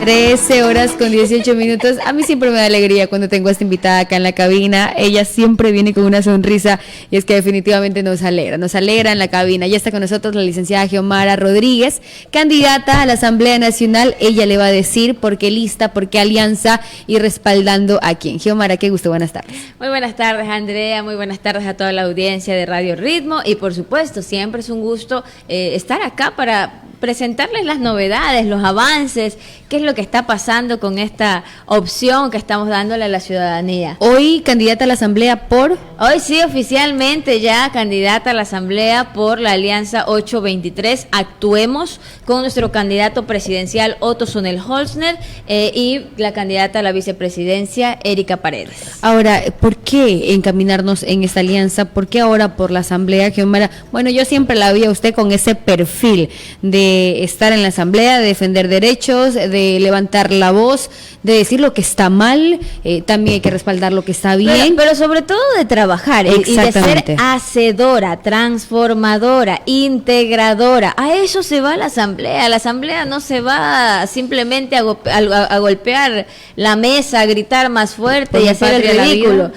13 horas con 18 minutos. A mí siempre me da alegría cuando tengo a esta invitada acá en la cabina. Ella siempre viene con una sonrisa y es que definitivamente nos alegra en la cabina. Ya está con nosotros la licenciada Xiomara Rodríguez, candidata a la Asamblea Nacional. Ella le va a decir por qué lista, por qué alianza y respaldando a quién. Xiomara, qué gusto, buenas tardes. Muy buenas tardes, Andrea, muy buenas tardes a toda la audiencia de Radio Ritmo y por supuesto, siempre es un gusto estar acá para presentarles las novedades, los avances, qué es lo que está pasando con esta opción que estamos dándole a la ciudadanía. Hoy candidata a la Asamblea por... Hoy sí, oficialmente ya candidata a la Asamblea por la Alianza 823. Actuemos con nuestro candidato presidencial Otto Sonnel-Holzner y la candidata a la vicepresidencia Erika Paredes. Ahora, ¿por qué encaminarnos en esta alianza? ¿Por qué ahora por la Asamblea, Xiomara? Bueno, yo siempre la vi a usted con ese perfil de estar en la Asamblea, de defender derechos, de levantar la voz, de decir lo que está mal, también hay que respaldar lo que está bien. Pero sobre todo de trabajar y de ser hacedora, transformadora, integradora. A eso se va la Asamblea. La Asamblea no se va simplemente a golpear la mesa, a gritar más fuerte y hacer el ridículo.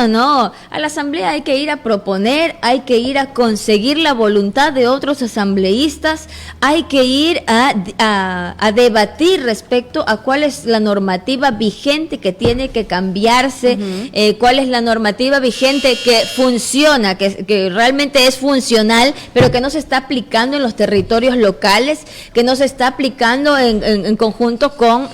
No. A la Asamblea hay que ir a proponer, hay que ir a conseguir la voluntad de otros asambleístas, hay que ir a debatir respecto a cuál es la normativa vigente que tiene que cambiarse, cuál es la normativa vigente que funciona, que realmente es funcional, pero que no se está aplicando en los territorios locales, que no se está aplicando en conjunto con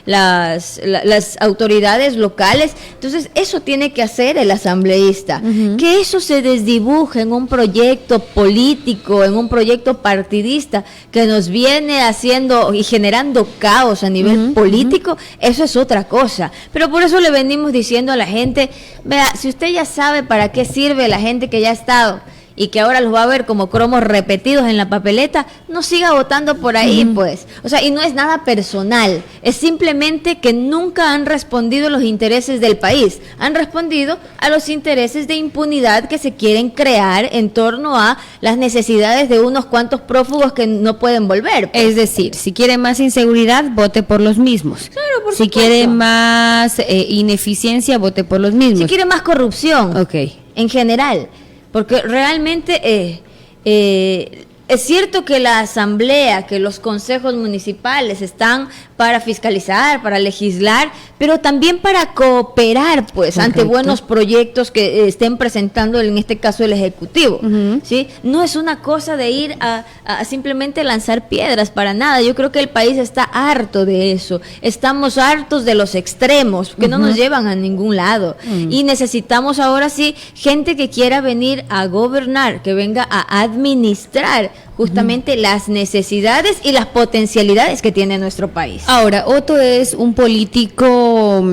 las autoridades locales. Entonces, eso tiene que hacer el asambleísta, que eso se desdibuje en un proyecto político, en un proyecto partidista, que nos viene haciendo y generando caos a nivel político, eso es otra cosa. Pero por eso le venimos diciendo a la gente, vea, si usted ya sabe para qué sirve la gente que ya ha estado y que ahora los va a ver como cromos repetidos en la papeleta, no siga votando por ahí, pues. O sea, y no es nada personal, es simplemente que nunca han respondido a los intereses del país, han respondido a los intereses de impunidad que se quieren crear en torno a las necesidades de unos cuantos prófugos que no pueden volver, pues. Es decir, si quiere más inseguridad, vote por los mismos. Claro, por supuesto. Si quiere más ineficiencia, vote por los mismos. Si quiere más corrupción, en general. Porque realmente es cierto que la asamblea, que los consejos municipales están para fiscalizar, para legislar, pero también para cooperar, pues, ante buenos proyectos que estén presentando, en este caso, el Ejecutivo, ¿sí? No es una cosa de ir a simplemente lanzar piedras, para nada. Yo creo que el país está harto de eso. Estamos hartos de los extremos, que no nos llevan a ningún lado. Y necesitamos ahora sí gente que quiera venir a gobernar, que venga a administrar justamente las necesidades y las potencialidades que tiene nuestro país. Ahora, Otto es un político,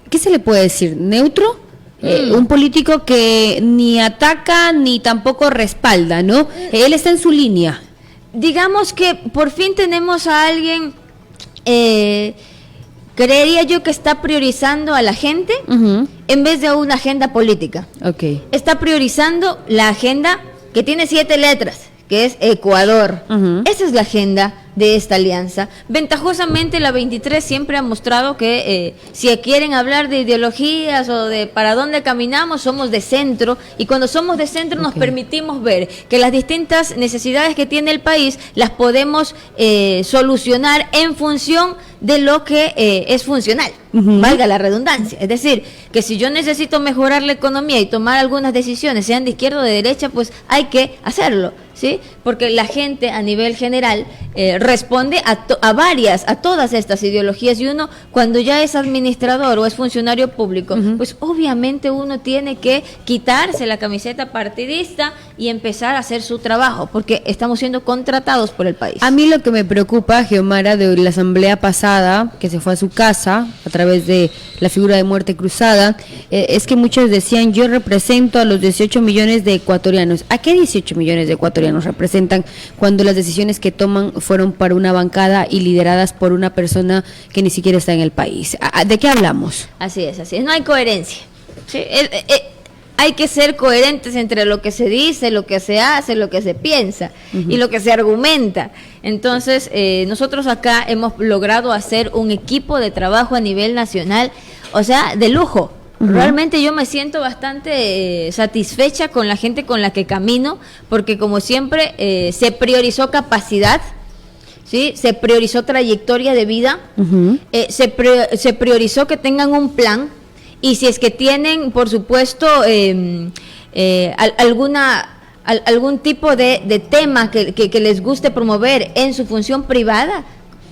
¿qué se le puede decir? ¿Neutro? Un político que ni ataca ni tampoco respalda, ¿no? Él está en su línea. Digamos que por fin tenemos a alguien, creería yo que está priorizando a la gente en vez de una agenda política. Está priorizando la agenda que tiene 7 letras, que es Ecuador. Esa es la agenda de esta alianza. Ventajosamente la 23 siempre ha mostrado que si quieren hablar de ideologías o de para dónde caminamos, somos de centro, y cuando somos de centro nos permitimos ver que las distintas necesidades que tiene el país las podemos solucionar en función de lo que es funcional, valga la redundancia. Es decir, que si yo necesito mejorar la economía y tomar algunas decisiones, sean de izquierda o de derecha, pues hay que hacerlo, ¿sí? Porque la gente a nivel general responde a todas estas ideologías, y uno cuando ya es administrador o es funcionario público, pues obviamente uno tiene que quitarse la camiseta partidista y empezar a hacer su trabajo, porque estamos siendo contratados por el país. A mí lo que me preocupa, Xiomara, de la asamblea pasada, que se fue a su casa a través de la figura de muerte cruzada, es que muchos decían, yo represento a los 18 millones de ecuatorianos. ¿A qué 18 millones de ecuatorianos representan cuando las decisiones que toman fueron para una bancada y lideradas por una persona que ni siquiera está en el país? ¿De qué hablamos? Así es, no hay coherencia. ¿Sí? Hay que ser coherentes entre lo que se dice, lo que se hace, lo que se piensa y lo que se argumenta. Entonces, nosotros acá hemos logrado hacer un equipo de trabajo a nivel nacional, o sea, de lujo. Realmente yo me siento bastante satisfecha con la gente con la que camino, porque como siempre se priorizó capacidad, ¿sí? Se priorizó trayectoria de vida, se priorizó que tengan un plan, y si es que tienen, por supuesto, algún tipo de tema que les guste promover en su función privada.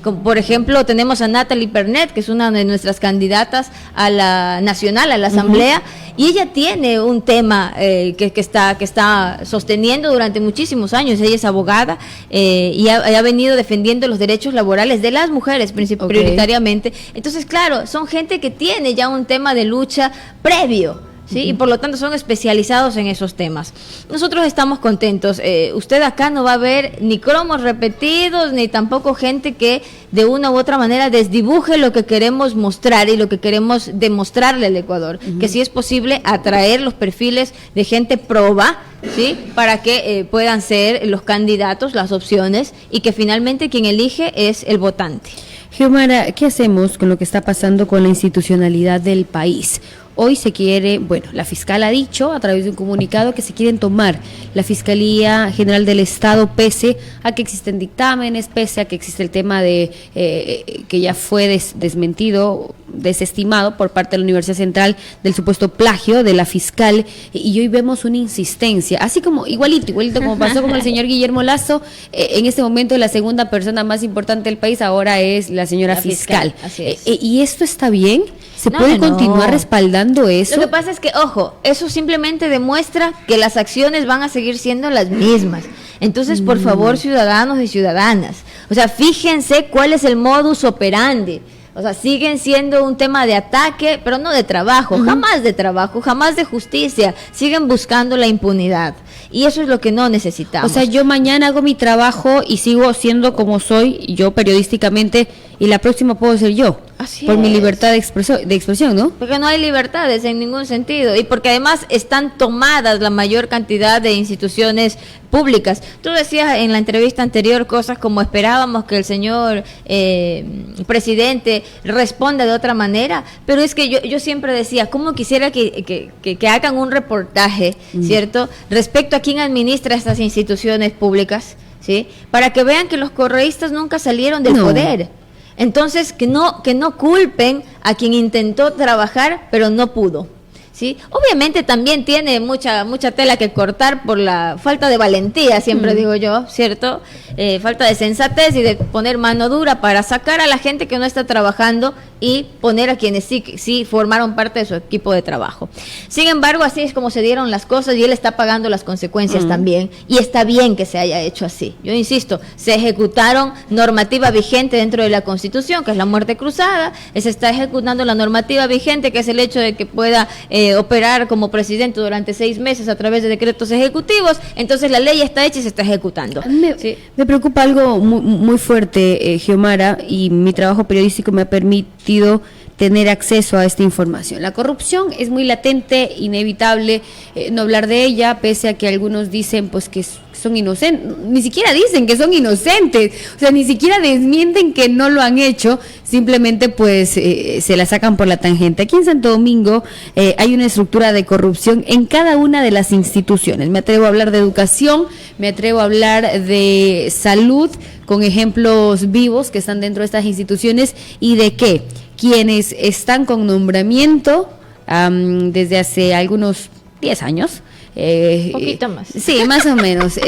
Como por ejemplo, tenemos a Natalie Pernet, que es una de nuestras candidatas a la nacional, a la asamblea, y ella tiene un tema que está sosteniendo durante muchísimos años. Ella es abogada y ha venido defendiendo los derechos laborales de las mujeres prioritariamente. Entonces, claro, son gente que tiene ya un tema de lucha previo, ¿sí? Y por lo tanto son especializados en esos temas. Nosotros estamos contentos. Usted acá no va a ver ni cromos repetidos, ni tampoco gente que de una u otra manera desdibuje lo que queremos mostrar y lo que queremos demostrarle al Ecuador. Que sí es posible atraer los perfiles de gente proba, ¿sí? Para que puedan ser los candidatos, las opciones, y que finalmente quien elige es el votante. Xiomara, ¿qué hacemos con lo que está pasando con la institucionalidad del país? Hoy se quiere, bueno, la fiscal ha dicho a través de un comunicado que se quieren tomar la Fiscalía General del Estado, pese a que existen dictámenes, pese a que existe el tema de que ya fue desmentido, desestimado por parte de la Universidad Central del supuesto plagio de la fiscal, y hoy vemos una insistencia, así como igualito como pasó con el señor Guillermo Lasso, en este momento la segunda persona más importante del país ahora es la señora fiscal. Así es. ¿Y esto está bien? ¿Se puede continuar respaldando eso? Lo que pasa es que, ojo, eso simplemente demuestra que las acciones van a seguir siendo las mismas. Entonces, por favor, ciudadanos y ciudadanas, o sea, fíjense cuál es el modus operandi. O sea, siguen siendo un tema de ataque, pero no de trabajo, jamás de trabajo, jamás de justicia. Siguen buscando la impunidad. Y eso es lo que no necesitamos. O sea, yo mañana hago mi trabajo y sigo siendo como soy, yo periodísticamente, y la próxima puedo ser yo. Así por es. Mi libertad de expresión, ¿no? Porque no hay libertades en ningún sentido, y porque además están tomadas la mayor cantidad de instituciones públicas. Tú decías en la entrevista anterior cosas como esperábamos que el señor presidente responda de otra manera, pero es que yo siempre decía, ¿cómo quisiera que hagan un reportaje, ¿cierto?, respecto a quién administra estas instituciones públicas, ¿sí?, para que vean que los correístas nunca salieron del poder. Entonces, que no culpen a quien intentó trabajar, pero no pudo, ¿sí? Obviamente también tiene mucha tela que cortar por la falta de valentía, siempre digo yo, ¿cierto? Falta de sensatez y de poner mano dura para sacar a la gente que no está trabajando y poner a quienes sí formaron parte de su equipo de trabajo. Sin embargo, así es como se dieron las cosas y él está pagando las consecuencias también, y está bien que se haya hecho así. Yo insisto, se ejecutaron normativa vigente dentro de la Constitución, que es la muerte cruzada, se está ejecutando la normativa vigente, que es el hecho de que pueda operar como presidente durante 6 meses a través de decretos ejecutivos. Entonces la ley está hecha y se está ejecutando. Me preocupa algo muy fuerte, Xiomara, y mi trabajo periodístico me ha permitido tener acceso a esta información. La corrupción es muy latente, inevitable no hablar de ella, pese a que algunos dicen pues que son inocentes, ni siquiera dicen que son inocentes, o sea, ni siquiera desmienten que no lo han hecho, simplemente pues se la sacan por la tangente. Aquí en Santo Domingo hay una estructura de corrupción en cada una de las instituciones. Me atrevo a hablar de educación, me atrevo a hablar de salud, con ejemplos vivos que están dentro de estas instituciones, y de que quienes están con nombramiento desde hace algunos 10 años, poquito más. Sí, más o menos.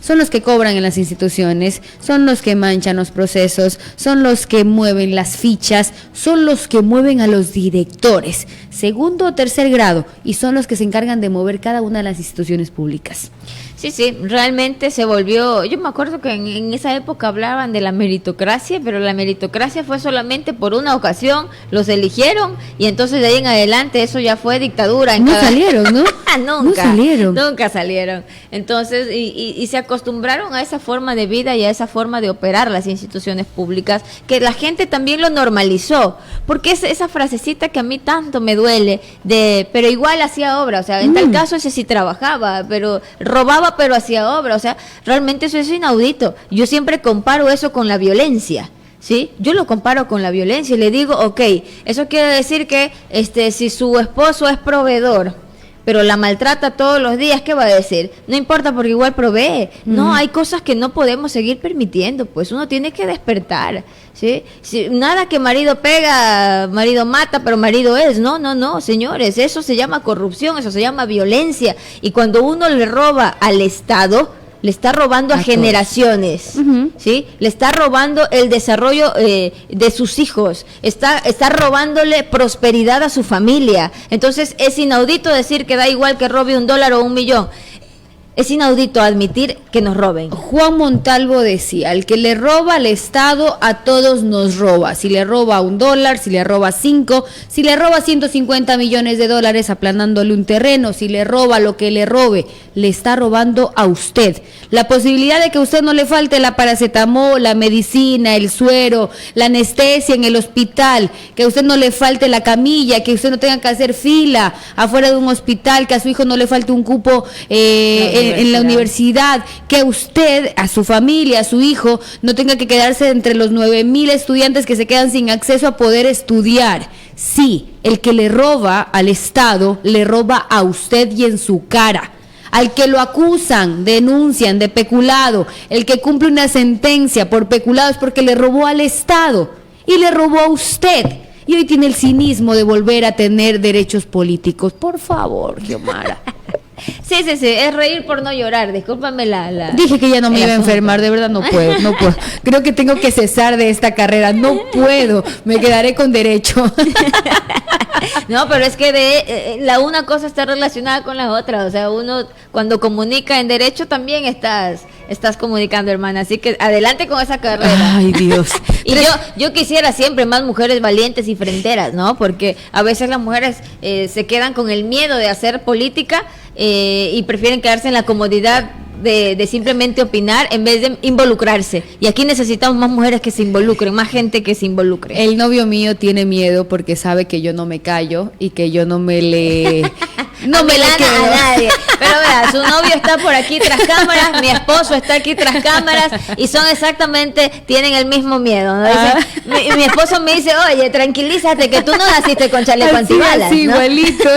Son los que cobran en las instituciones, son los que manchan los procesos, son los que mueven las fichas, son los que mueven a los directores, segundo o tercer grado, y son los que se encargan de mover cada una de las instituciones públicas. Sí, realmente se volvió, yo me acuerdo que en esa época hablaban de la meritocracia, pero la meritocracia fue solamente por una ocasión, los eligieron, y entonces de ahí en adelante eso ya fue dictadura. Salieron, ¿no? Nunca salieron. Entonces, y se acostumbraron a esa forma de vida y a esa forma de operar las instituciones públicas, que la gente también lo normalizó, porque es esa frasecita que a mí tanto me duele duele, pero igual hacía obra, o sea, en tal caso ese sí trabajaba, pero robaba pero hacía obra, o sea, realmente eso es inaudito. Yo siempre comparo eso con la violencia. ¿Sí? Yo lo comparo con la violencia y le digo, ok, eso quiere decir que si su esposo es proveedor, pero la maltrata todos los días, ¿qué va a decir? No importa porque igual provee. No, hay cosas que no podemos seguir permitiendo, pues uno tiene que despertar, ¿sí? Nada que marido pega, marido mata, pero marido es. No, señores, eso se llama corrupción, eso se llama violencia. Y cuando uno le roba al Estado, le está robando a generaciones, ¿sí? Le está robando el desarrollo de sus hijos, está robándole prosperidad a su familia. Entonces es inaudito decir que da igual que robe $1 o $1.000.000. Es inaudito admitir que nos roben. Juan Montalvo decía, el que le roba al Estado, a todos nos roba. Si le roba $1, si le roba 5, si le roba $150 millones aplanándole un terreno, si le roba lo que le robe, le está robando a usted. La posibilidad de que a usted no le falte la paracetamol, la medicina, el suero, la anestesia en el hospital, que a usted no le falte la camilla, que usted no tenga que hacer fila afuera de un hospital, que a su hijo no le falte un cupo en la universidad, que usted, a su familia, a su hijo, no tenga que quedarse entre los 9,000 estudiantes que se quedan sin acceso a poder estudiar. Sí, el que le roba al Estado, le roba a usted y en su cara. Al que lo acusan, denuncian de peculado, el que cumple una sentencia por peculado es porque le robó al Estado y le robó a usted. Y hoy tiene el cinismo de volver a tener derechos políticos. Por favor, Xiomara. Sí, es reír por no llorar, discúlpame Dije que ya no me iba a enfermar, de verdad no puedo. Creo que tengo que cesar de esta carrera, no puedo, me quedaré con derecho. No, pero es que la una cosa está relacionada con la otra, o sea, uno cuando comunica en derecho también estás comunicando, hermana, así que adelante con esa carrera. Ay, Dios. Y yo quisiera siempre más mujeres valientes y fronteras, ¿no? Porque a veces las mujeres se quedan con el miedo de hacer política y prefieren quedarse en la comodidad de simplemente opinar en vez de involucrarse. Y aquí necesitamos más mujeres que se involucren, más gente que se involucre. El novio mío tiene miedo porque sabe que yo no me callo y que yo no me le... no me le quedo a nadie. Pero vea, su novio está por aquí tras cámaras, mi esposo está aquí tras cámaras y son exactamente, tienen el mismo miedo, ¿no? Dice, mi esposo me dice, oye, tranquilízate que tú no naciste con chaleco antibalas, así, ¿no? Igualito.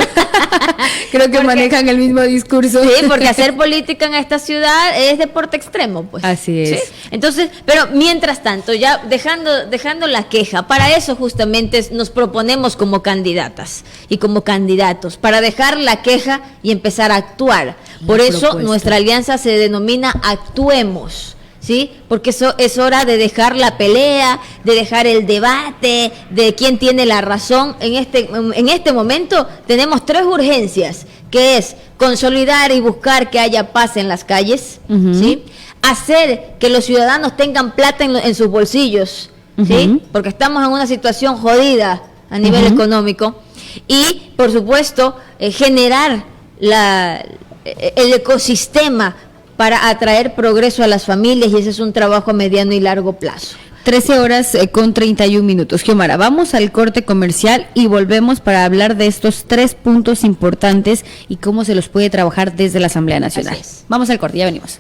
Creo que manejan el mismo discurso. Sí, porque hacer política en esta ciudad es deporte extremo, pues. Así es. ¿Sí? Entonces, pero mientras tanto, ya dejando la queja, para eso justamente nos proponemos como candidatas y como candidatos, para dejar la queja y empezar a actuar. Por eso nuestra alianza se denomina Actuemos, ¿sí? Porque eso es hora de dejar la pelea, de dejar el debate, de quién tiene la razón. En este momento tenemos 3 urgencias, que es consolidar y buscar que haya paz en las calles, ¿sí? Hacer que los ciudadanos tengan plata en sus bolsillos, ¿sí? Porque estamos en una situación jodida a nivel económico. Y, por supuesto, generar el ecosistema para atraer progreso a las familias, y ese es un trabajo a mediano y largo plazo. 13:31. Xiomara, vamos al corte comercial y volvemos para hablar de estos 3 puntos importantes y cómo se los puede trabajar desde la Asamblea Nacional. Vamos al corte, ya venimos.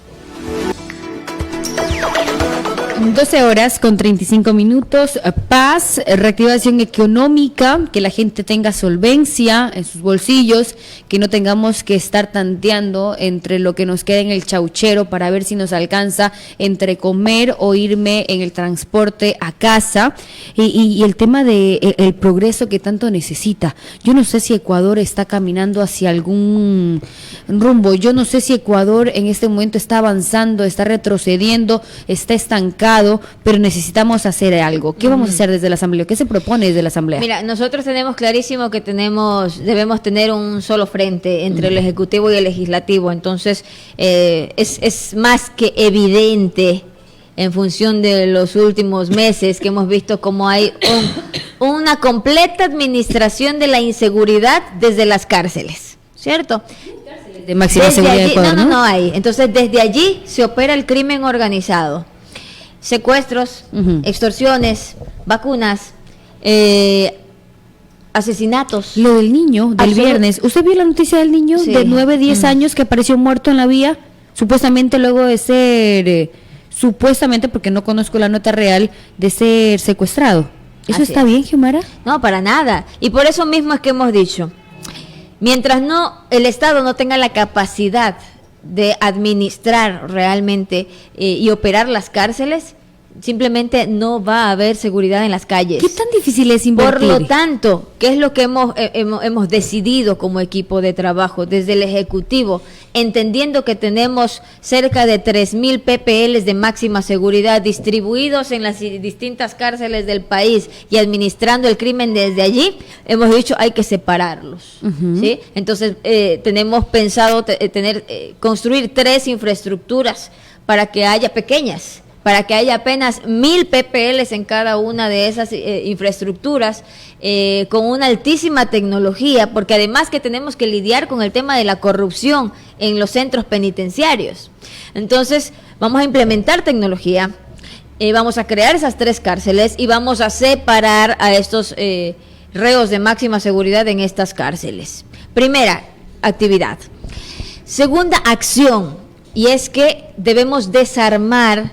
12:35. Paz, reactivación económica, que la gente tenga solvencia en sus bolsillos, que no tengamos que estar tanteando entre lo que nos queda en el chauchero para ver si nos alcanza entre comer o irme en el transporte a casa, y el tema de el progreso que tanto necesita. Yo no sé si Ecuador está caminando hacia algún rumbo, yo no sé si Ecuador en este momento está avanzando, está retrocediendo, está estancado, pero necesitamos hacer algo. ¿Qué vamos a hacer desde la Asamblea? ¿Qué se propone desde la Asamblea? Mira, nosotros tenemos clarísimo que debemos tener un solo frente entre el Ejecutivo y el Legislativo. Entonces, es más que evidente, en función de los últimos meses, que hemos visto cómo hay una completa administración de la inseguridad desde las cárceles, ¿cierto? De máxima seguridad de Ecuador, no hay. Entonces, desde allí se opera el crimen organizado. Secuestros, extorsiones, vacunas, asesinatos. Lo del niño, del viernes. ¿Usted vio la noticia del niño de 9, 10 años que apareció muerto en la vía? Supuestamente luego de ser, supuestamente, porque no conozco la nota real, de ser secuestrado. ¿Eso está bien, Xiomara? No, para nada. Y por eso mismo es que hemos dicho, mientras el Estado no tenga la capacidad de administrar realmente y operar las cárceles, simplemente no va a haber seguridad en las calles. ¿Qué tan difícil es invertir? Por lo tanto, ¿qué es lo que hemos decidido como equipo de trabajo desde el Ejecutivo? Entendiendo que tenemos cerca de 3.000 PPLs de máxima seguridad distribuidos en las distintas cárceles del país y administrando el crimen desde allí, hemos dicho hay que separarlos. ¿Sí? Entonces, tenemos pensado construir 3 infraestructuras para que haya pequeñas, para que haya apenas 1.000 PPLs en cada una de esas infraestructuras, con una altísima tecnología, porque además que tenemos que lidiar con el tema de la corrupción en los centros penitenciarios. Entonces, vamos a implementar tecnología, vamos a crear esas 3 cárceles y vamos a separar a estos reos de máxima seguridad en estas cárceles. Primera actividad. Segunda acción, y es que debemos desarmar,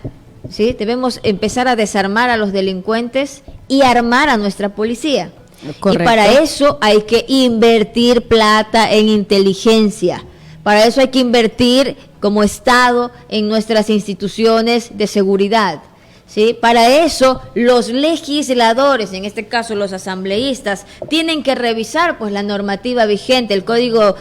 ¿sí? Debemos empezar a desarmar a los delincuentes y armar a nuestra policía. Correcto. Y para eso hay que invertir plata en inteligencia. Para eso hay que invertir como Estado en nuestras instituciones de seguridad. ¿Sí? Para eso los legisladores, en este caso los asambleístas, tienen que revisar pues la normativa vigente, el Código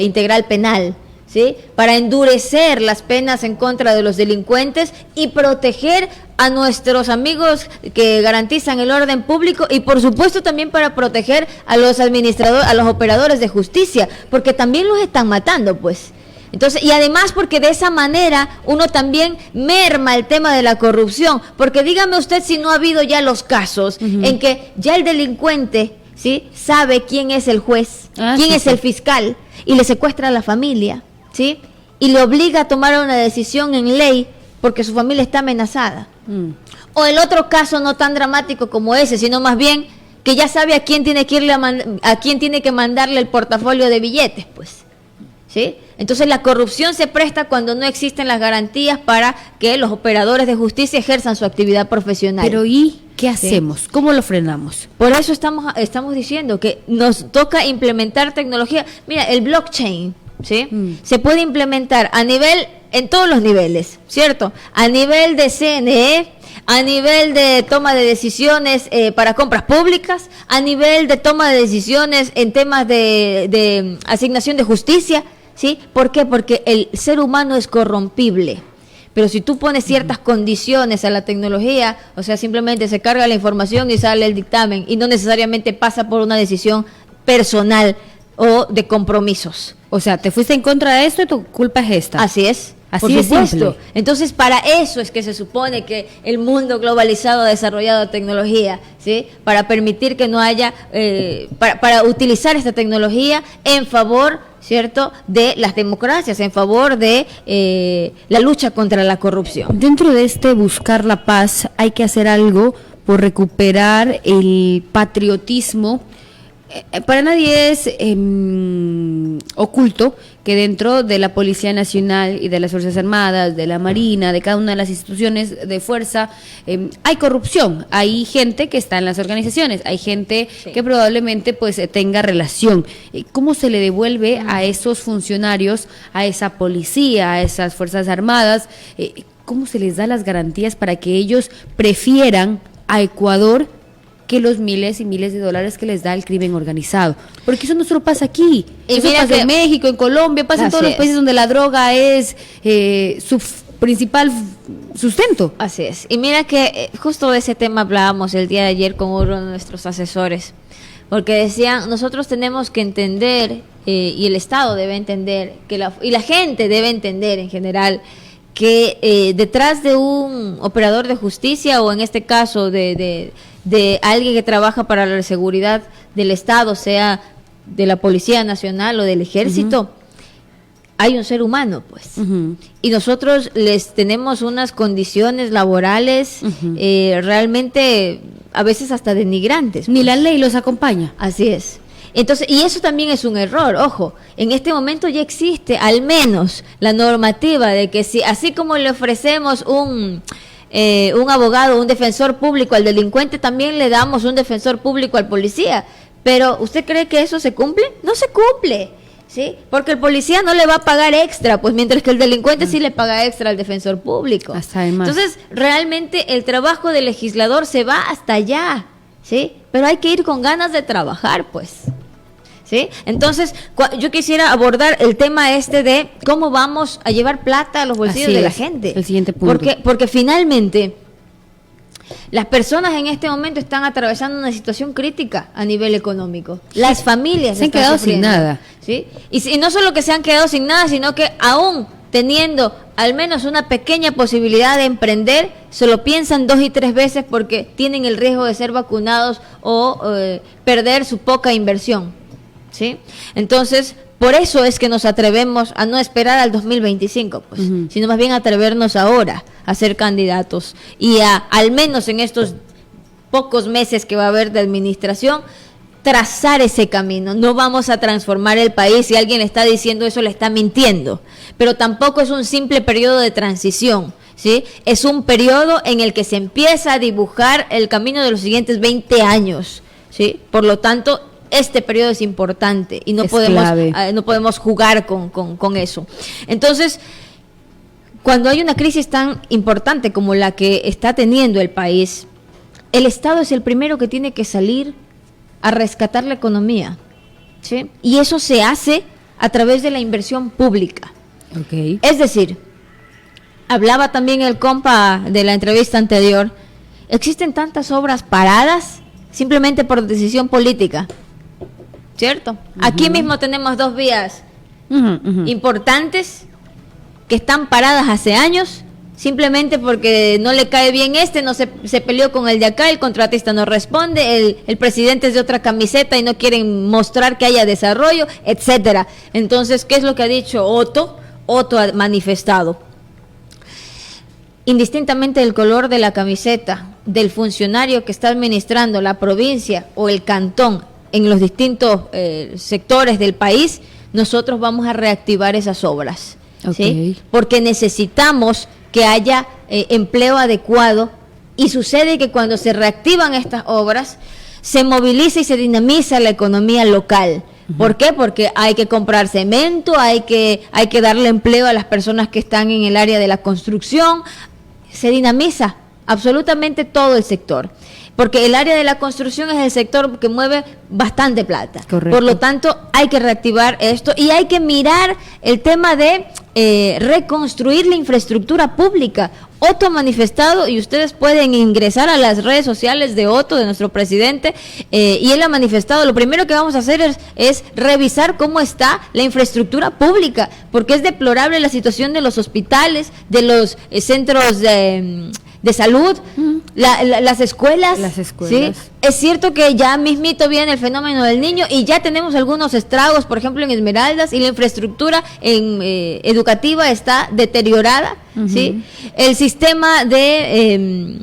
Integral Penal, ¿sí? Para endurecer las penas en contra de los delincuentes y proteger a nuestros amigos que garantizan el orden público, y por supuesto también para proteger a los administradores, a los operadores de justicia, porque también los están matando, pues. Entonces, y además porque de esa manera uno también merma el tema de la corrupción, porque dígame usted si no ha habido ya los casos en que ya el delincuente, ¿sí?, sabe quién es el juez, quién es el fiscal, y le secuestra a la familia, ¿sí?, y le obliga a tomar una decisión en ley porque su familia está amenazada. O el otro caso no tan dramático como ese, sino más bien que ya sabe a quién tiene que irle a quién tiene que mandarle el portafolio de billetes, pues. ¿Sí? Entonces la corrupción se presta cuando no existen las garantías para que los operadores de justicia ejerzan su actividad profesional. Pero ¿y qué hacemos? ¿Sí? ¿Cómo lo frenamos? Por eso estamos diciendo que nos toca implementar tecnología. Mira, el blockchain, ¿sí? Se puede implementar en todos los niveles, ¿cierto? A nivel de CNE, a nivel de toma de decisiones para compras públicas, a nivel de toma de decisiones en temas de asignación de justicia, ¿sí? ¿Por qué? Porque el ser humano es corrompible. Pero si tú pones ciertas condiciones a la tecnología, o sea, simplemente se carga la información y sale el dictamen, y no necesariamente pasa por una decisión personal o de compromisos. O sea, te fuiste en contra de esto y tu culpa es esta. Así es. Así es simple. Entonces, para eso es que se supone que el mundo globalizado ha desarrollado tecnología, ¿sí? Para permitir que no haya, para utilizar esta tecnología en favor, ¿cierto?, de las democracias, en favor de la lucha contra la corrupción. Dentro de este buscar la paz, hay que hacer algo por recuperar el patriotismo. Para nadie es oculto que dentro de la Policía Nacional y de las Fuerzas Armadas, de la Marina, de cada una de las instituciones de fuerza, hay corrupción, hay gente que está en las organizaciones, hay gente que probablemente pues tenga relación. ¿Cómo se le devuelve a esos funcionarios, a esa policía, a esas Fuerzas Armadas? ¿Cómo se les da las garantías para que ellos prefieran a Ecuador que los miles y miles de dólares que les da el crimen organizado? Porque eso no solo pasa aquí, eso pasa en México, en Colombia, pasa en todos los países donde la droga es su principal sustento. Así es. Y mira que justo de ese tema hablábamos el día de ayer con uno de nuestros asesores, porque decían, nosotros tenemos que entender, y el Estado debe entender, y la gente debe entender en general, que detrás de un operador de justicia, o en este caso de alguien que trabaja para la seguridad del Estado, sea de la Policía Nacional o del Ejército, hay un ser humano, pues. Y nosotros les tenemos unas condiciones laborales realmente a veces hasta denigrantes. Ni la ley los acompaña. Así es. Entonces, y eso también es un error, ojo, en este momento ya existe al menos la normativa de que si, así como le ofrecemos un abogado, un defensor público al delincuente, también le damos un defensor público al policía. Pero, ¿usted cree que eso se cumple? No se cumple, ¿sí? Porque el policía no le va a pagar extra, pues mientras que el delincuente sí le paga extra al defensor público. Hasta además. Entonces, realmente el trabajo del legislador se va hasta allá, ¿sí? Pero hay que ir con ganas de trabajar, pues. ¿Sí? Entonces, yo quisiera abordar el tema de cómo vamos a llevar plata a los bolsillos de la gente. El siguiente punto. Porque finalmente las personas en este momento están atravesando una situación crítica a nivel económico. Las familias se han quedado sufriendo, sin nada. ¿sí? Y no solo que se han quedado sin nada, sino que aún teniendo al menos una pequeña posibilidad de emprender, se lo piensan 2 y 3 veces porque tienen el riesgo de ser vacunados o perder su poca inversión. ¿Sí? Entonces, por eso es que nos atrevemos a no esperar al 2025, pues, sino más bien atrevernos ahora a ser candidatos y al menos en estos pocos meses que va a haber de administración, trazar ese camino. No vamos a transformar el país. Si alguien le está diciendo eso, le está mintiendo. Pero tampoco es un simple periodo de transición, ¿sí? Es un periodo en el que se empieza a dibujar el camino de los siguientes 20 años, ¿sí? Por lo tanto, este periodo es importante y no podemos jugar con eso. Entonces, cuando hay una crisis tan importante como la que está teniendo el país, el Estado es el primero que tiene que salir a rescatar la economía, ¿sí? Y eso se hace a través de la inversión pública. Okay. Es decir, hablaba también el compa de la entrevista anterior, existen tantas obras paradas simplemente por decisión política, ¿cierto? Aquí mismo tenemos 2 vías importantes que están paradas hace años, simplemente porque no le cae bien se peleó con el de acá, el contratista no responde, el presidente es de otra camiseta y no quieren mostrar que haya desarrollo, etcétera. Entonces, ¿qué es lo que ha dicho Otto? Otto ha manifestado, indistintamente del color de la camiseta del funcionario que está administrando la provincia o el cantón en los distintos sectores del país, nosotros vamos a reactivar esas obras, ¿sí? Porque necesitamos que haya empleo adecuado, y sucede que cuando se reactivan estas obras se moviliza y se dinamiza la economía local. ¿Por qué? Porque hay que comprar cemento, hay que darle empleo a las personas que están en el área de la construcción, se dinamiza absolutamente todo el sector. Porque el área de la construcción es el sector que mueve bastante plata. Correcto. Por lo tanto, hay que reactivar esto y hay que mirar el tema de reconstruir la infraestructura pública. Otto ha manifestado, y ustedes pueden ingresar a las redes sociales de Otto, de nuestro presidente, y él ha manifestado, lo primero que vamos a hacer es revisar cómo está la infraestructura pública, porque es deplorable la situación de los hospitales, de los centros de salud, las escuelas. ¿Sí? Es cierto que ya mismito viene el fenómeno del niño y ya tenemos algunos estragos, por ejemplo en Esmeraldas, y la infraestructura educativa está deteriorada, ¿sí? El sistema de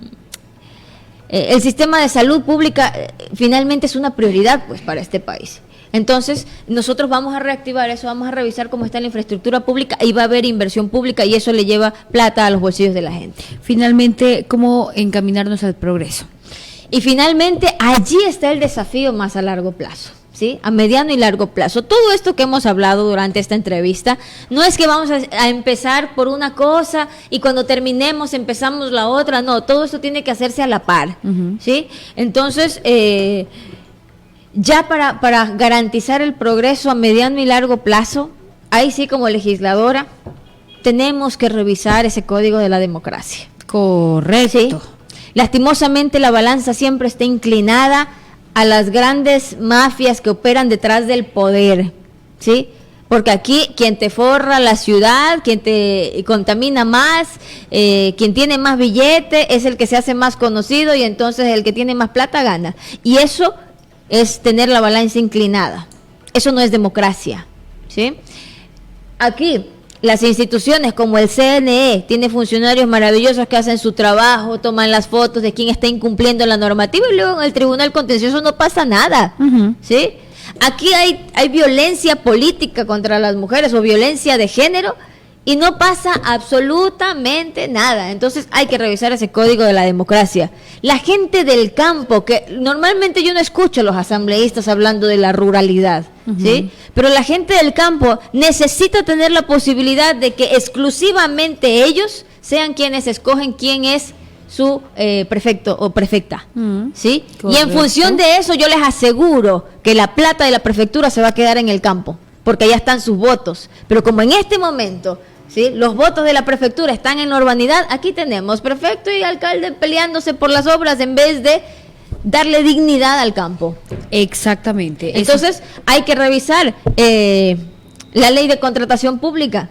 salud pública finalmente es una prioridad, pues, para este país. Entonces, nosotros vamos a reactivar eso, vamos a revisar cómo está la infraestructura pública y va a haber inversión pública y eso le lleva plata a los bolsillos de la gente. Finalmente, ¿cómo encaminarnos al progreso? Y finalmente, allí está el desafío más a largo plazo, ¿sí? A mediano y largo plazo. Todo esto que hemos hablado durante esta entrevista, no es que vamos a empezar por una cosa y cuando terminemos empezamos la otra, no, todo esto tiene que hacerse a la par, ¿sí? Entonces, ya para garantizar el progreso a mediano y largo plazo, ahí sí como legisladora tenemos que revisar ese código de la democracia. Correcto. ¿Sí? Lastimosamente la balanza siempre está inclinada a las grandes mafias que operan detrás del poder, ¿sí? Porque aquí quien te forra la ciudad, quien te contamina más, quien tiene más billete es el que se hace más conocido y entonces el que tiene más plata gana. Y eso es tener la balanza inclinada. Eso no es democracia, ¿sí? Aquí las instituciones como el CNE tiene funcionarios maravillosos que hacen su trabajo, toman las fotos de quién está incumpliendo la normativa y luego en el Tribunal Contencioso no pasa nada, ¿sí? Aquí hay violencia política contra las mujeres o violencia de género y no pasa absolutamente nada. Entonces hay que revisar ese código de la democracia. La gente del campo, que normalmente yo no escucho a los asambleístas hablando de la ruralidad, ¿sí? Pero la gente del campo necesita tener la posibilidad de que exclusivamente ellos sean quienes escogen quién es su prefecto o prefecta, ¿sí? Correcto. Y en función de eso yo les aseguro que la plata de la prefectura se va a quedar en el campo, porque allá están sus votos. Pero como en este momento, ¿sí?, los votos de la prefectura están en la urbanidad, aquí tenemos prefecto y alcalde peleándose por las obras en vez de darle dignidad al campo. Exactamente. Entonces hay que revisar la ley de contratación pública,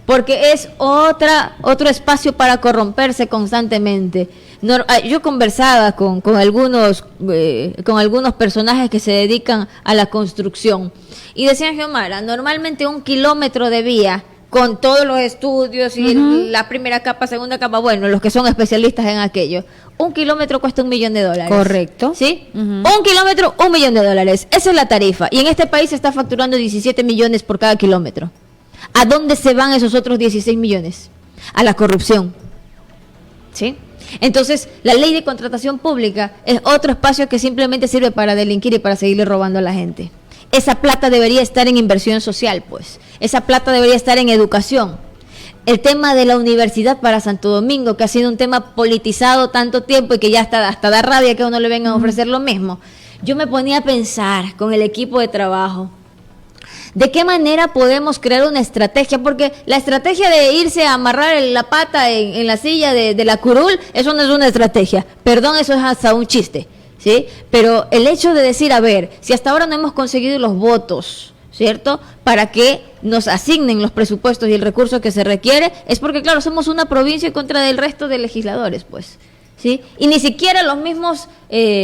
porque es otro espacio para corromperse constantemente. Yo conversaba con algunos personajes que se dedican a la construcción y decían, Xiomara, normalmente 1 kilómetro de vía con todos los estudios y la primera capa, segunda capa, bueno, los que son especialistas en aquello, 1 kilómetro cuesta $1.000.000. Correcto. ¿Sí? 1 kilómetro, $1.000.000. Esa es la tarifa. Y en este país se está facturando 17 millones por cada kilómetro. ¿A dónde se van esos otros 16 millones? A la corrupción. ¿Sí? Entonces, la ley de contratación pública es otro espacio que simplemente sirve para delinquir y para seguirle robando a la gente. Esa plata debería estar en inversión social, pues. Esa plata debería estar en educación. El tema de la universidad para Santo Domingo, que ha sido un tema politizado tanto tiempo y que ya hasta da rabia que a uno le vengan a ofrecer lo mismo. Yo me ponía a pensar con el equipo de trabajo, ¿de qué manera podemos crear una estrategia? Porque la estrategia de irse a amarrar la pata en la silla de la curul, eso no es una estrategia. Perdón, eso es hasta un chiste, ¿sí? Pero el hecho de decir, a ver, si hasta ahora no hemos conseguido los votos, ¿cierto?, para que nos asignen los presupuestos y el recurso que se requiere, es porque, claro, somos una provincia en contra del resto de legisladores, pues, ¿sí? Y ni siquiera los mismos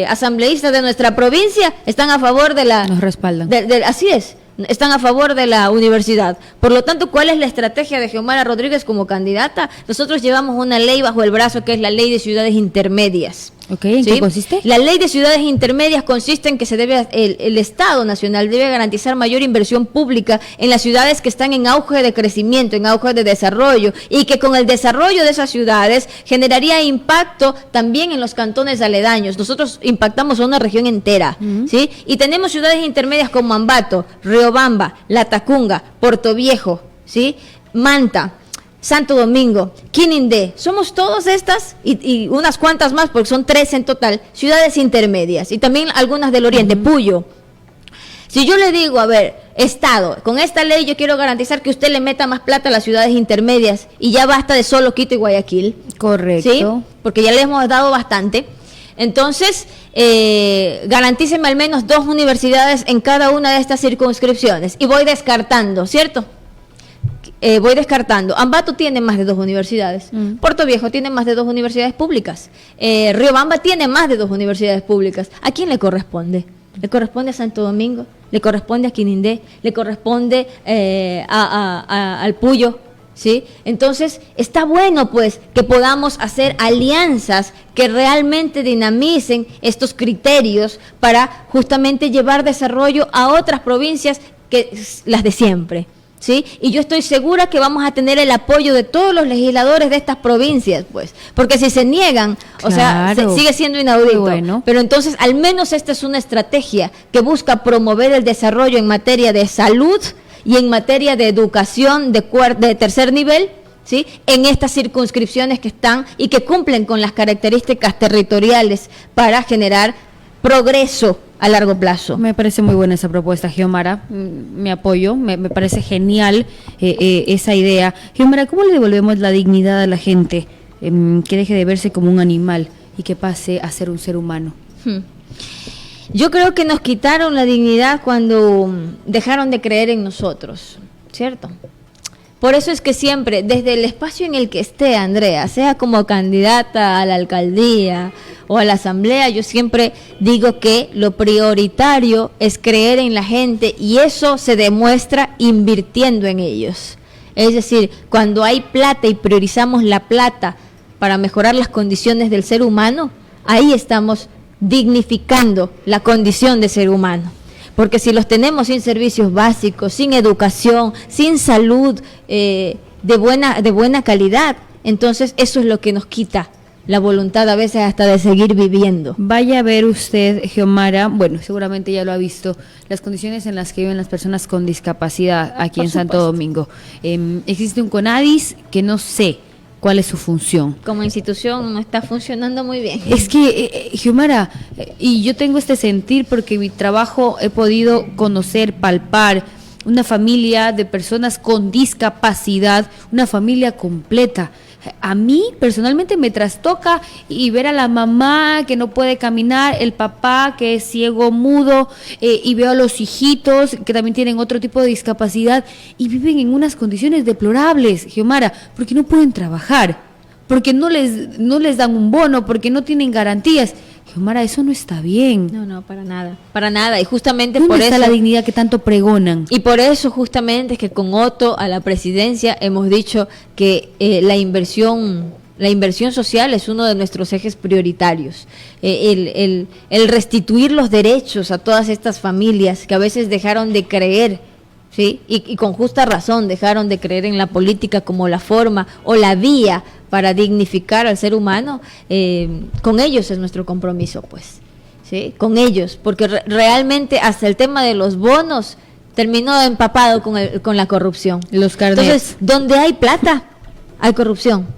asambleístas de nuestra provincia están a favor de la... Nos respaldan. Así es. Están a favor de la universidad. Por lo tanto, ¿cuál es la estrategia de Xiomara Rodríguez como candidata? Nosotros llevamos una ley bajo el brazo que es la Ley de Ciudades Intermedias. ¿En qué consiste? La Ley de Ciudades Intermedias consiste en que el Estado Nacional debe garantizar mayor inversión pública en las ciudades que están en auge de crecimiento, en auge de desarrollo, y que con el desarrollo de esas ciudades generaría impacto también en los cantones aledaños. Nosotros impactamos a una región entera, ¿sí? Y tenemos ciudades intermedias como Ambato, Riobamba, Latacunga, Puerto Viejo, ¿sí?, Manta, Santo Domingo, Quinindé. Somos todas estas y unas cuantas más, porque son 3 en total, ciudades intermedias, y también algunas del oriente, Puyo. Si yo le digo, a ver, Estado, con esta ley yo quiero garantizar que usted le meta más plata a las ciudades intermedias y ya basta de solo Quito y Guayaquil. Correcto. ¿Sí? Porque ya le hemos dado bastante. Entonces, garantíceme al menos 2 universidades en cada una de estas circunscripciones. Y voy descartando, ¿cierto? Voy descartando. Ambato tiene más de 2 universidades. Puerto Viejo tiene más de 2 universidades públicas. Riobamba tiene más de 2 universidades públicas. ¿A quién le corresponde? ¿Le corresponde a Santo Domingo? ¿Le corresponde a Quinindé? ¿Le corresponde al Puyo? ¿Sí? Entonces, está bueno pues que podamos hacer alianzas que realmente dinamicen estos criterios para justamente llevar desarrollo a otras provincias que las de siempre. ¿Sí? Y yo estoy segura que vamos a tener el apoyo de todos los legisladores de estas provincias, pues, porque si se niegan, claro, o sea, sigue siendo inaudito. Bueno. Pero entonces, al menos esta es una estrategia que busca promover el desarrollo en materia de salud y en materia de educación de tercer nivel, ¿sí?, en estas circunscripciones que están y que cumplen con las características territoriales para generar progreso a largo plazo. Me parece muy buena esa propuesta, Xiomara. Me apoyo, me parece genial esa idea. Xiomara, ¿cómo le devolvemos la dignidad a la gente? Que deje de verse como un animal y que pase a ser un ser humano. Yo creo que nos quitaron la dignidad cuando dejaron de creer en nosotros, ¿cierto? Por eso es que siempre, desde el espacio en el que esté Andrea, sea como candidata a la alcaldía o a la asamblea, yo siempre digo que lo prioritario es creer en la gente y eso se demuestra invirtiendo en ellos. Es decir, cuando hay plata y priorizamos la plata para mejorar las condiciones del ser humano, ahí estamos dignificando la condición de ser humano. Porque si los tenemos sin servicios básicos, sin educación, sin salud de buena calidad, entonces eso es lo que nos quita la voluntad a veces hasta de seguir viviendo. Vaya a ver usted, Xiomara, bueno, seguramente ya lo ha visto, las condiciones en las que viven las personas con discapacidad aquí en Santo Domingo. Existe un CONADIS que no sé cuál es su función. Como institución no está funcionando muy bien. Es que, Xiomara, y yo tengo este sentir porque en mi trabajo he podido conocer, palpar una familia de personas con discapacidad, una familia completa. A mí personalmente me trastoca y ver a la mamá que no puede caminar, el papá que es ciego, mudo, y veo a los hijitos que también tienen otro tipo de discapacidad y viven en unas condiciones deplorables, Xiomara, porque no pueden trabajar, porque no les dan un bono, porque no tienen garantías. Xiomara, eso no está bien. No, para nada. Y justamente por eso... ¿Dónde está la dignidad que tanto pregonan? Y por eso justamente es que con Otto a la presidencia hemos dicho que la inversión social es uno de nuestros ejes prioritarios. El restituir los derechos a todas estas familias que a veces dejaron de creer, ¿sí? Y con justa razón dejaron de creer en la política como la forma o la vía para dignificar al ser humano. Con ellos es nuestro compromiso, pues, ¿sí? Con ellos, porque realmente hasta el tema de los bonos terminó empapado con la corrupción. Los carnets. Entonces, donde hay plata, hay corrupción.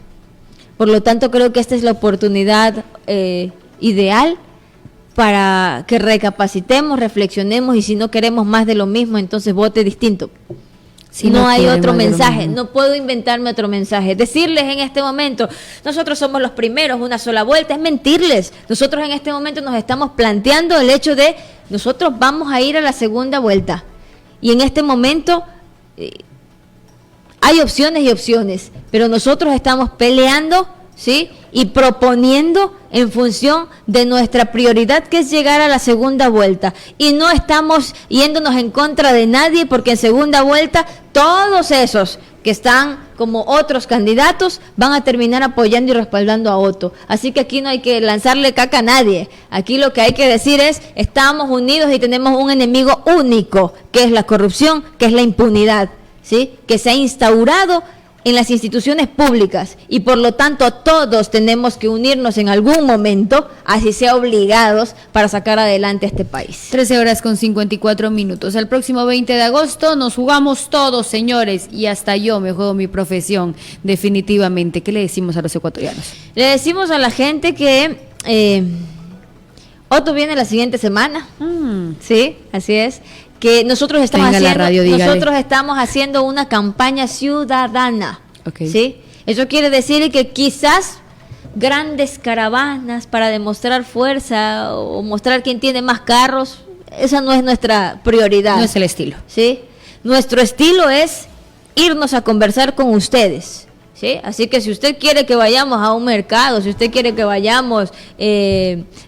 Por lo tanto, creo que esta es la oportunidad ideal para que recapacitemos, reflexionemos, y si no queremos más de lo mismo, entonces vote distinto. Si no hay otro mensaje, no puedo inventarme otro mensaje. Decirles en este momento, nosotros somos los primeros, una sola vuelta, es mentirles. Nosotros en este momento nos estamos planteando el hecho de, nosotros vamos a ir a la segunda vuelta. Y en este momento hay opciones y opciones, pero nosotros estamos peleando, ¿sí? Y proponiendo en función de nuestra prioridad, que es llegar a la segunda vuelta, y no estamos yéndonos en contra de nadie, porque en segunda vuelta todos esos que están como otros candidatos van a terminar apoyando y respaldando a Otto. Así que aquí no hay que lanzarle caca a nadie. Aquí lo que hay que decir es, estamos unidos y tenemos un enemigo único, que es la corrupción, que es la impunidad, ¿sí? Que se ha instaurado en las instituciones públicas, y por lo tanto todos tenemos que unirnos en algún momento, así sea obligados, para sacar adelante a este país. 13:54. El próximo 20 de agosto nos jugamos todos, señores, y hasta yo me juego mi profesión, definitivamente. ¿Qué le decimos a los ecuatorianos? Le decimos a la gente que Otto viene la siguiente semana, sí, así es, que nosotros estamos haciendo una campaña ciudadana, okay. ¿sí? Eso quiere decir que quizás grandes caravanas para demostrar fuerza o mostrar quién tiene más carros, esa no es nuestra prioridad. No es el estilo. ¿Sí? Nuestro estilo es irnos a conversar con ustedes, ¿sí? Así que si usted quiere que vayamos a un mercado, si usted quiere que vayamos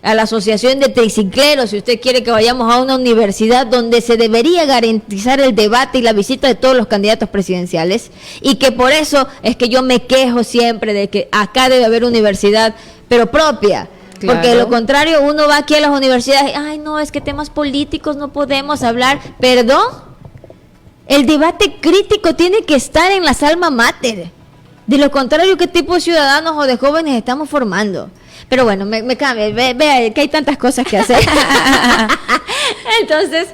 a la asociación de tricicleros, si usted quiere que vayamos a una universidad donde se debería garantizar el debate y la visita de todos los candidatos presidenciales, y que por eso es que yo me quejo siempre de que acá debe haber universidad, pero propia. Claro. Porque de lo contrario uno va aquí a las universidades, ay no, es que temas políticos no podemos hablar, perdón, el debate crítico tiene que estar en las alma mater. De lo contrario, ¿qué tipo de ciudadanos o de jóvenes estamos formando? Pero bueno, me cambia, vea que hay tantas cosas que hacer. Entonces,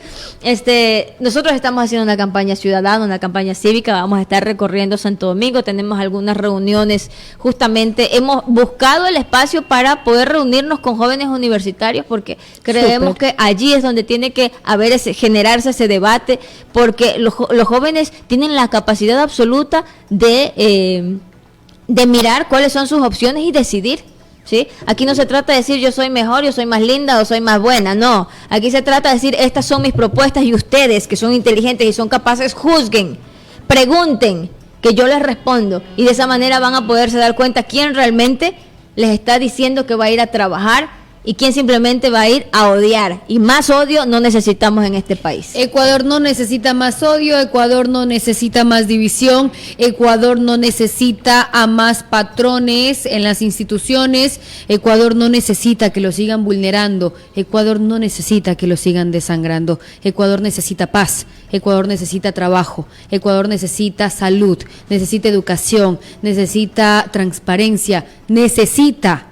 nosotros estamos haciendo una campaña ciudadana, una campaña cívica, vamos a estar recorriendo Santo Domingo, tenemos algunas reuniones, justamente hemos buscado el espacio para poder reunirnos con jóvenes universitarios, porque creemos que allí es donde tiene que generarse ese debate, porque los jóvenes tienen la capacidad absoluta de mirar cuáles son sus opciones y decidir. ¿Sí? Aquí no se trata de decir yo soy mejor, yo soy más linda o soy más buena, no. Aquí se trata de decir estas son mis propuestas y ustedes que son inteligentes y son capaces, juzguen, pregunten, que yo les respondo, y de esa manera van a poderse dar cuenta quién realmente les está diciendo que va a ir a trabajar y quién simplemente va a ir a odiar. Y más odio no necesitamos en este país. Ecuador no necesita más odio, Ecuador no necesita más división, Ecuador no necesita a más patrones en las instituciones, Ecuador no necesita que lo sigan vulnerando, Ecuador no necesita que lo sigan desangrando, Ecuador necesita paz, Ecuador necesita trabajo, Ecuador necesita salud, necesita educación, necesita transparencia, necesita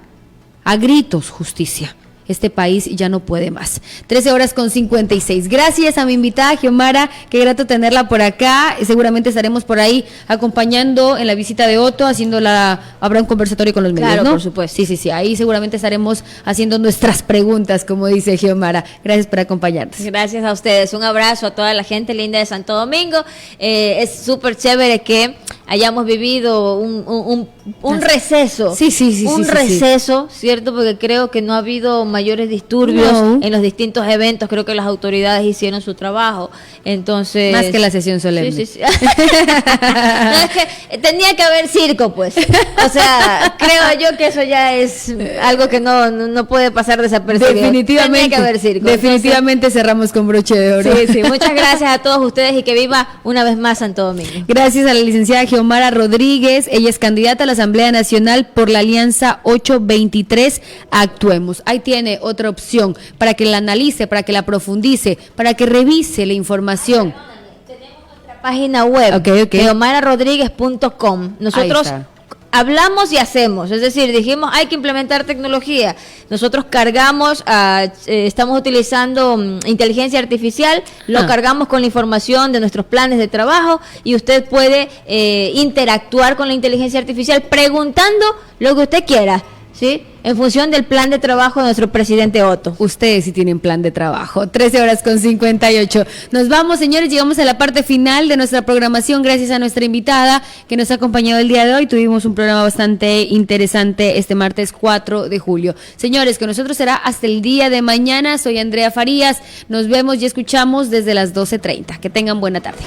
a gritos justicia. Este país ya no puede más. 13:56. Gracias a mi invitada Xiomara, qué grato tenerla por acá. Seguramente estaremos por ahí acompañando en la visita de Otto, habrá un conversatorio con los medios, claro, ¿no? Por supuesto. Sí, ahí seguramente estaremos haciendo nuestras preguntas, como dice Xiomara. Gracias por acompañarnos. Gracias a ustedes, un abrazo a toda la gente linda de Santo Domingo. Es súper chévere que hayamos vivido un receso. Un receso, ¿cierto? Porque creo que no ha habido mayores disturbios en los distintos eventos. Creo que las autoridades hicieron su trabajo. Entonces, más que la sesión solemne. Sí. No, es que tenía que haber circo, pues. O sea, creo yo que eso ya es algo que no puede pasar desapercibido. Definitivamente. Tenía que haber circo. Definitivamente cerramos con broche de oro. Sí. Muchas gracias a todos ustedes y que viva una vez más Santo Domingo. Gracias a la licenciada Xiomara Rodríguez. Ella es candidata a la Asamblea Nacional por la Alianza 823 Actuemos. Ahí tiene otra opción para que la analice, para que la profundice, para que revise la información. Tenemos nuestra página web, xiomararodriguez.com. Nosotros hablamos y hacemos, es decir, dijimos hay que implementar tecnología. Nosotros cargamos, estamos utilizando inteligencia artificial, lo cargamos con la información de nuestros planes de trabajo y usted puede interactuar con la inteligencia artificial preguntando lo que usted quiera, ¿sí? En función del plan de trabajo de nuestro presidente Otto. Ustedes sí tienen plan de trabajo. 13:58. Nos vamos, señores, llegamos a la parte final de nuestra programación, gracias a nuestra invitada que nos ha acompañado el día de hoy. Tuvimos un programa bastante interesante este martes 4 de julio. Señores, con nosotros será hasta el día de mañana. Soy Andrea Farías. Nos vemos y escuchamos desde las 12:30. Que tengan buena tarde.